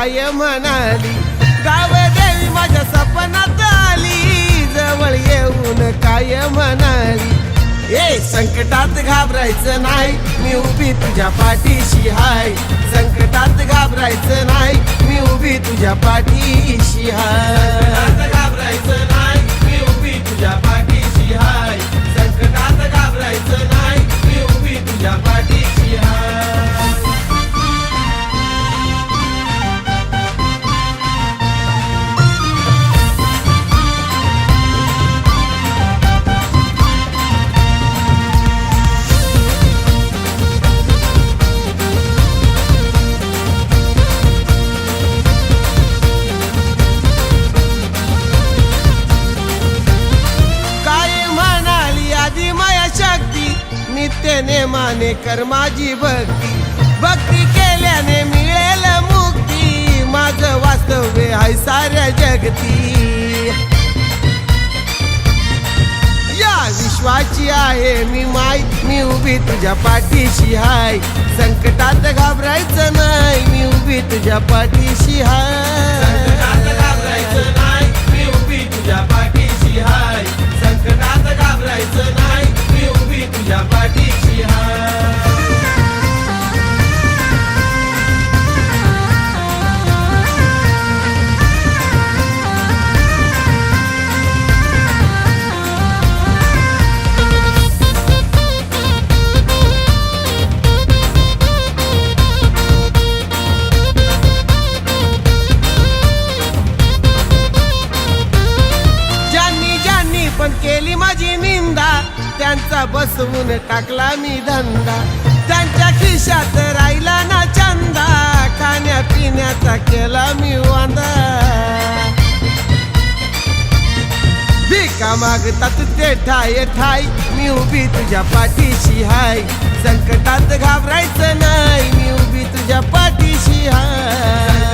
काय म्हणाली, गाव देवी माझ्या सपनात आली, जवळ येऊन काय म्हणाली, ए संकटात घाबरायचं नाही, मी उभी तुझ्या पाठीशी हाय, संकटात घाबरायचं नाही, मी उभी तुझ्या पाठीशी हाय, घाबरायचं नाही, मी उभी तुझ्या पाठीशी हाय, संकटात घाबरायचं नाही, मी उभी तुझ्या पाठीशी हाय. नित्य नेमाने कर माझी भक्ती, भक्ती केल्याने मिळेल मुक्ती, माझं वास्तव्य आहे साऱ्या जगती, या विश्वाची आहे मी माय, मी उभी तुझ्या पाठीशी हाय, संकटात घाबरायचं नाही, मी उभी तुझ्या पाठीशी हाय, संकटात घाबरायचं नाही, मी उभी तुझ्या पाठीशी हाय, संकटात घाबरायचं नाही, मी उभी तुझ्या पाठीशी हाय. पण केली माझी निंदा, त्यांचा बसवून टाकला मी धंदा, त्यांच्या खिशात राहिला ना चंदा, खाण्या पिण्याचा केला मी वांदा, भिका मागतात ते ठाय ठाय, मी उभी तुझ्या पाठीशी हाय, संकटात घाबरायचं नाही, मी उभी तुझ्या पाठीशी हाय.